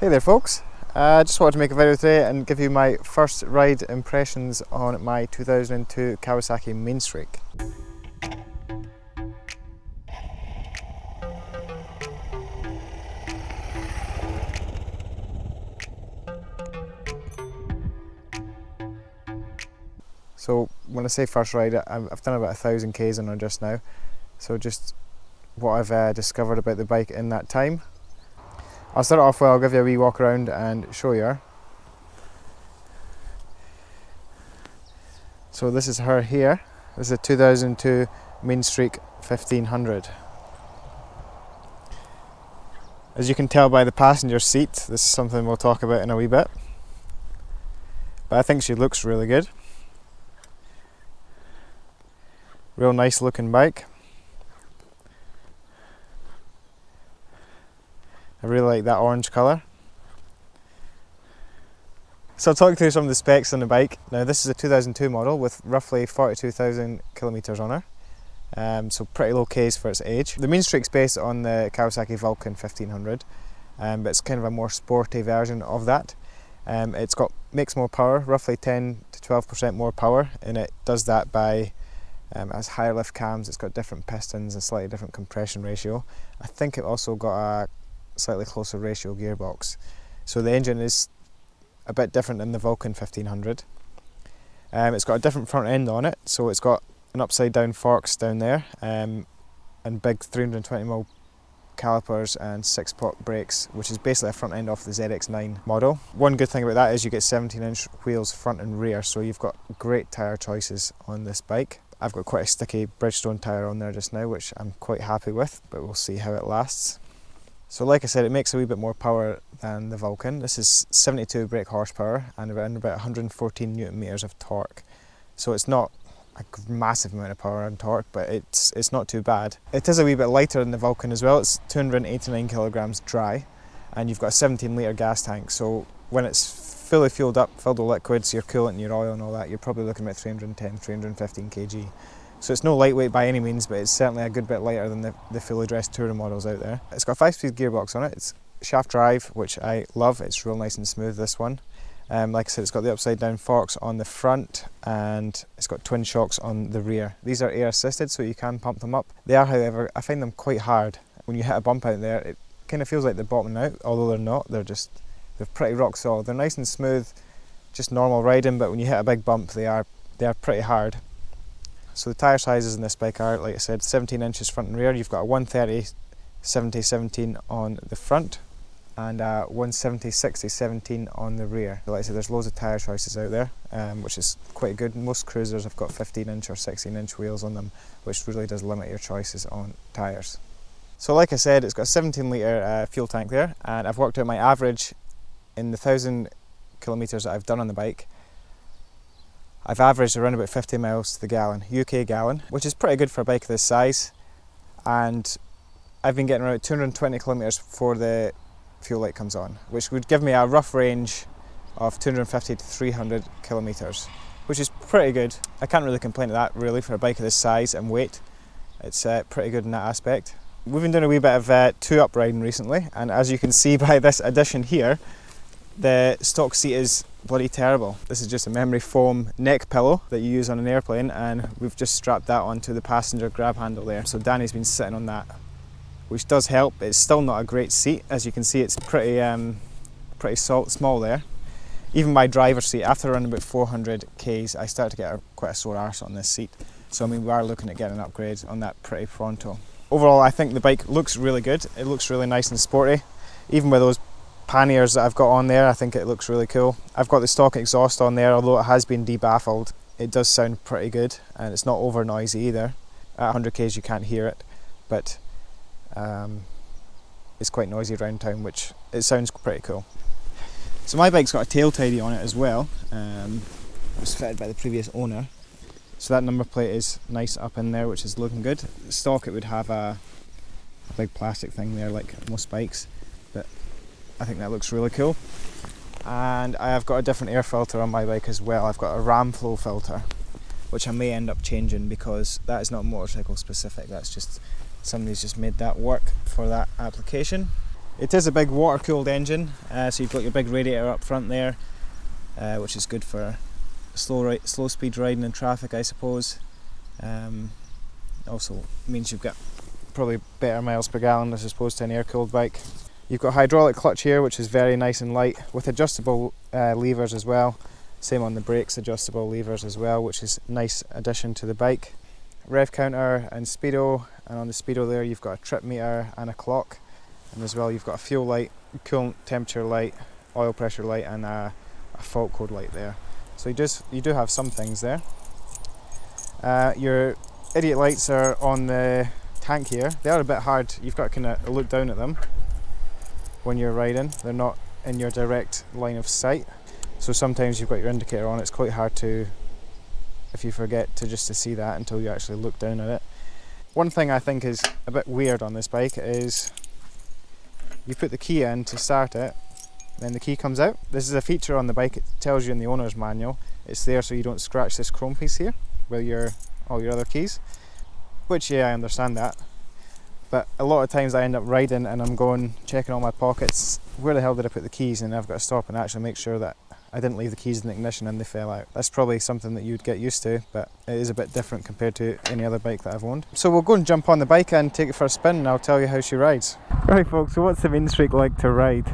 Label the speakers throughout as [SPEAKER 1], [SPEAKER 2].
[SPEAKER 1] Hey there folks, I just wanted to make a video today and give you my first ride impressions on my 2002 Kawasaki MeanStreak. So when I say first ride, I've done about 1,000 k's on her just now, so just what I've discovered about the bike in that time. I'll start off well, I'll give you a wee walk around and show you her. So this is her here. This is a 2002 MeanStreak 1500. As you can tell by the passenger seat, this is something we'll talk about in a wee bit. But I think she looks really good. Real nice looking bike. I really like that orange colour. So I'll talk through some of the specs on the bike. Now this is a 2002 model with roughly 42,000 kilometres on her. So pretty low Ks for its age. The MeanStreak's based on the Kawasaki Vulcan 1500, but it's kind of a more sporty version of that. Makes more power, roughly 10 to 12% more power, and it does that by it has higher lift cams, it's got different pistons, a slightly different compression ratio. I think it also got a slightly closer ratio gearbox. So the engine is a bit different than the Vulcan 1500. It's got a different front end on it, so it's got an upside down forks down there, and big 320mm calipers and 6-pot brakes, which is basically a front end off the ZX9 model. One good thing about that is you get 17-inch wheels front and rear, so you've got great tyre choices on this bike. I've got quite a sticky Bridgestone tyre on there just now, which I'm quite happy with, but we'll see how it lasts. So like I said, it makes a wee bit more power than the Vulcan. This is 72 brake horsepower and about 114 newton meters of torque. So it's not a massive amount of power and torque, but it's not too bad. It is a wee bit lighter than the Vulcan as well. It's 289 kilograms dry, and you've got a 17 litre gas tank. So when it's fully fueled up, filled with liquids, your coolant and your oil and all that, you're probably looking at 310, 315 kg. So it's no lightweight by any means, but it's certainly a good bit lighter than the fully dressed tourer models out there. It's got a 5-speed gearbox on it. It's shaft drive, which I love. It's real nice and smooth, this one. Like I said, it's got the upside down forks on the front, and it's got twin shocks on the rear. These are air assisted, so you can pump them up. They are, however, I find them quite hard. When you hit a bump out there, it kind of feels like they're bottoming out, although they're not. They're pretty rock solid. They're nice and smooth, just normal riding, but when you hit a big bump, they are pretty hard. So the tyre sizes in this bike are, like I said, 17 inches front and rear. You've got a 130/70/17 on the front and a 170/60/17 on the rear. Like I said, there's loads of tyre choices out there, which is quite good. Most cruisers have got 15-inch or 16-inch wheels on them, which really does limit your choices on tyres. So like I said, it's got a 17 litre fuel tank there, and I've worked out my average in the 1,000 kilometres that I've done on the bike. I've averaged around about 50 miles to the gallon, UK gallon, which is pretty good for a bike of this size. And I've been getting around 220 kilometres before the fuel light comes on, which would give me a rough range of 250 to 300 kilometres, which is pretty good. I can't really complain at that really for a bike of this size and weight. It's pretty good in that aspect. We've been doing a wee bit of two-up riding recently, and as you can see by this addition here, the stock seat is bloody terrible. This is just a memory foam neck pillow that you use on an airplane, and we've just strapped that onto the passenger grab handle there. So Danny's been sitting on that, which does help. It's still not a great seat. As you can see, it's pretty small there. Even my driver's seat, after around about 400 Ks, I started to get quite a sore arse on this seat. So I mean, we are looking at getting an upgrade on that pretty pronto. Overall, I think the bike looks really good. It looks really nice and sporty. Even with those panniers that I've got on there, I think it looks really cool. I've got the stock exhaust on there, although it has been debaffled. It does sound pretty good, and it's not over noisy either. At 100 k's you can't hear it, but it's quite noisy around town, which it sounds pretty cool. So my bike's got a tail tidy on it as well. It was fitted by the previous owner. So that number plate is nice up in there, which is looking good. The stock, it would have a big plastic thing there like most bikes, but I think that looks really cool. And I have got a different air filter on my bike as well. I've got a ram flow filter, which I may end up changing because that is not motorcycle specific. That's just, somebody's just made that work for that application. It is a big water-cooled engine, so you've got your big radiator up front there, which is good for slow speed riding in traffic, I suppose. Also means you've got probably better miles per gallon as opposed to an air-cooled bike. You've got hydraulic clutch here, which is very nice and light, with adjustable levers as well. Same on the brakes, adjustable levers as well, which is a nice addition to the bike. Rev Counter and Speedo, and on the Speedo there you've got a trip meter and a clock, and as well you've got a fuel light, coolant temperature light, oil pressure light, and a fault code light there. So you do have some things there. Your idiot lights are on the tank here. They are a bit hard, you've got to kind of look down at them when you're riding. They're not in your direct line of sight, so sometimes you've got your indicator on. It's quite hard to, if you forget to see that until you actually look down at it. One thing I think is a bit weird on this bike is you put the key in to start it, then the key comes out. This is a feature on the bike, it tells you in the owner's manual. It's there so you don't scratch this chrome piece here with all your other keys, which, yeah, I understand that. But a lot of times I end up riding and I'm checking all my pockets, where the hell did I put the keys, and I've got to stop and actually make sure that I didn't leave the keys in the ignition and they fell out. That's probably something that you'd get used to, but it is a bit different compared to any other bike that I've owned. So we'll go and jump on the bike and take it for a spin, and I'll tell you how she rides. Right folks, so what's the MeanStreak like to ride?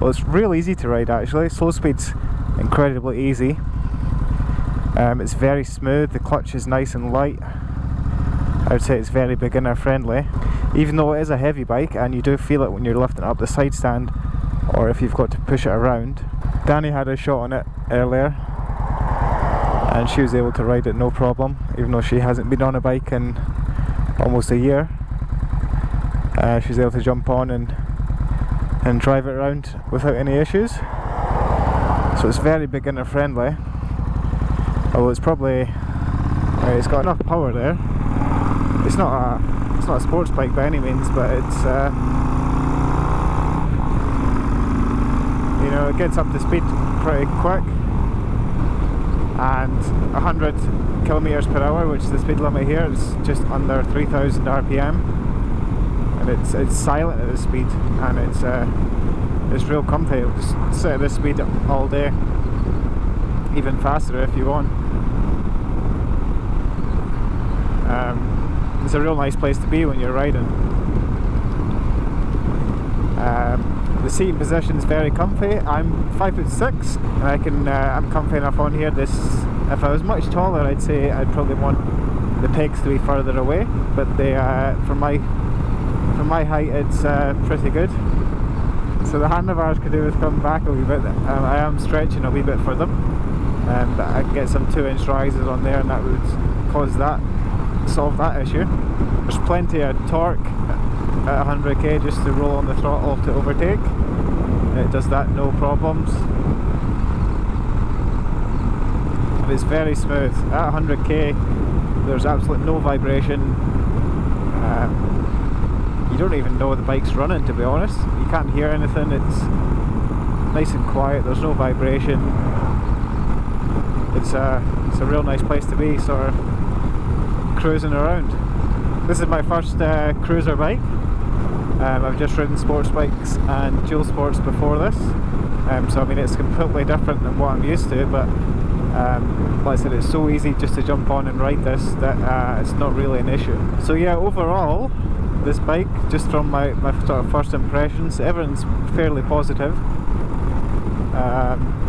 [SPEAKER 1] Well, it's real easy to ride actually. Slow speed's incredibly easy. It's very smooth, the clutch is nice and light. I would say it's very beginner friendly. Even though it is a heavy bike and you do feel it when you're lifting it up the side stand, or if you've got to push it around. Danny had a shot on it earlier and she was able to ride it no problem, even though she hasn't been on a bike in almost a year. She was able to jump on and drive it around without any issues. So it's very beginner friendly. Although it's got enough power there. It's not a sports bike by any means, but it's you know, it gets up to speed pretty quick, and 100 kilometers per hour, which is the speed limit here, is just under 3,000 RPM, and it's silent at this speed, and it's real comfy. It'll just sit at this speed all day, even faster if you want. It's a real nice place to be when you're riding. The seating position is very comfy. I'm 5'6", and I'm comfy enough on here. If I was much taller, I'd say I'd probably want the pegs to be further away, but for my height, it's pretty good. So the handlebars could do with coming back a wee bit. I am stretching a wee bit for them, but I can get some 2-inch rises on there, and that would solve that issue. There's plenty of torque at 100k just to roll on the throttle to overtake. It does that no problems, and it's very smooth. At 100k there's absolutely no vibration. You don't even know the bike's running, to be honest. You can't hear anything, it's nice and quiet, there's no vibration. It's a real nice place to be, sort of cruising around. This is my first cruiser bike. I've just ridden sports bikes and dual sports before this, so I mean it's completely different than what I'm used to, but like I said, it's so easy just to jump on and ride this that it's not really an issue. So yeah, overall this bike, just from my sort of first impressions, everything's fairly positive.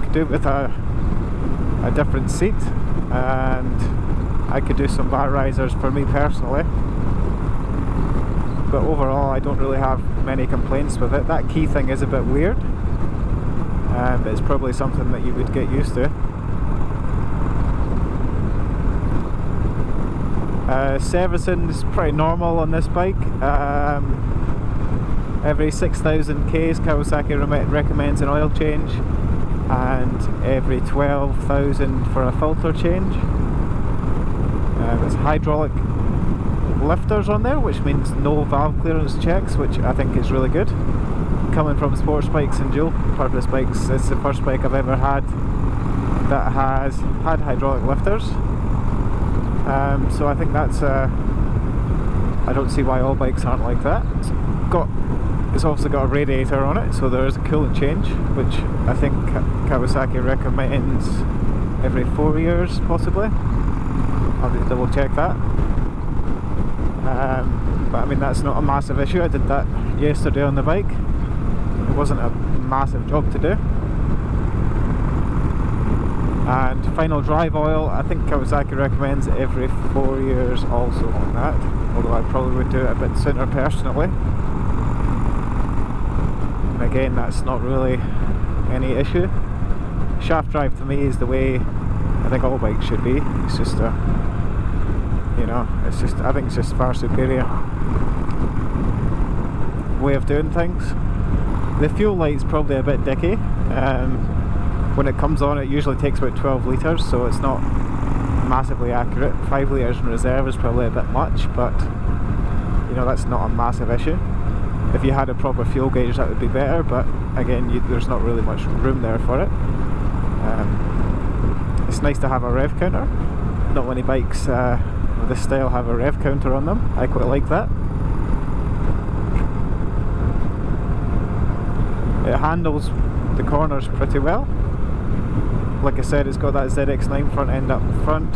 [SPEAKER 1] Could do with a different seat, and I could do some back risers for me personally. But overall I don't really have many complaints with it. That key thing is a bit weird, but it's probably something that you would get used to. Servicing is pretty normal on this bike. Every 6,000 Ks Kawasaki recommends an oil change, and every 12,000 for a filter change. It's hydraulic lifters on there, which means no valve clearance checks, which I think is really good. Coming from sports bikes and dual purpose bikes, it's the first bike I've ever had that has had hydraulic lifters. So I think that's I don't see why all bikes aren't like that. It's got It's also got a radiator on it, so there is a coolant change, which I think Kawasaki recommends every 4 years, possibly. I'll need to double check that. But I mean, that's not a massive issue. I did that yesterday on the bike. It wasn't a massive job to do. And final drive oil, I think Kawasaki recommends every 4 years also on that, although I probably would do it a bit sooner personally. And again, that's not really any issue. Shaft drive to me is the way I think all bikes should be. It's just a, you know, it's just, I think it's just far superior way of doing things. The fuel light's probably a bit dicky. When it comes on, it usually takes about 12 litres, so it's not massively accurate. 5 litres in reserve is probably a bit much, but you know, that's not a massive issue. If you had a proper fuel gauge, that would be better, but again, there's not really much room there for it. It's nice to have a rev counter. Not many bikes of this style have a rev counter on them. I quite like that. It handles the corners pretty well. Like I said, it's got that ZX9 front end up front,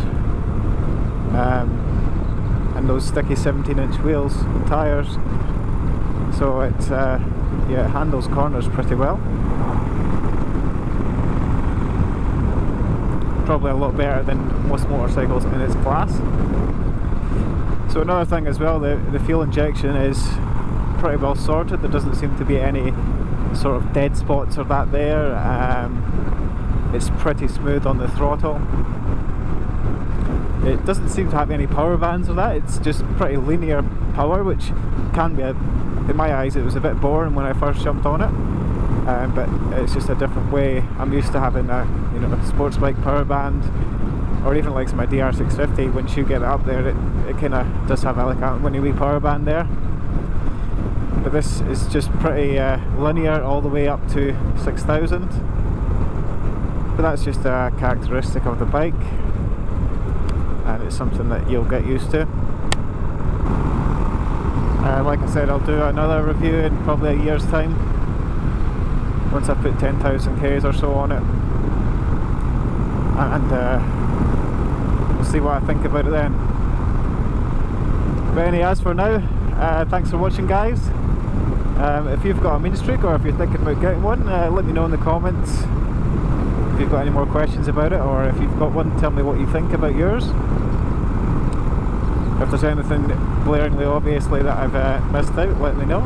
[SPEAKER 1] and those sticky 17-inch wheels and tyres. So it yeah, it handles corners pretty well. Probably a lot better than most motorcycles in its class. So another thing as well, the fuel injection is pretty well sorted. There doesn't seem to be any sort of dead spots or that there. It's pretty smooth on the throttle. It doesn't seem to have any power bands or that. It's just pretty linear power, which can be, in my eyes, it was a bit boring when I first jumped on it. But it's just a different way. I'm used to having a, you know, a sports bike power band, or even like my DR650. Once you get it up there, it kind of does have like a winny wee power band there. But this is just pretty linear all the way up to 6,000. But that's just a characteristic of the bike, and it's something that you'll get used to. Like I said, I'll do another review in probably a year's time, once I've put 10,000 Ks or so on it, and we'll see what I think about it then. But anyway, as for now, thanks for watching, guys. If you've got a MeanStreak, or if you're thinking about getting one, let me know in the comments. If you've got any more questions about it, or if you've got one, tell me what you think about yours. If there's anything blaringly obviously that I've missed out, let me know.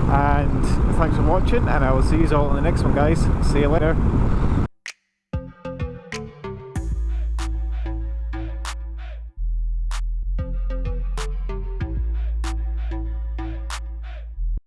[SPEAKER 1] And thanks for watching, and I will see you all in the next one, guys. See you later.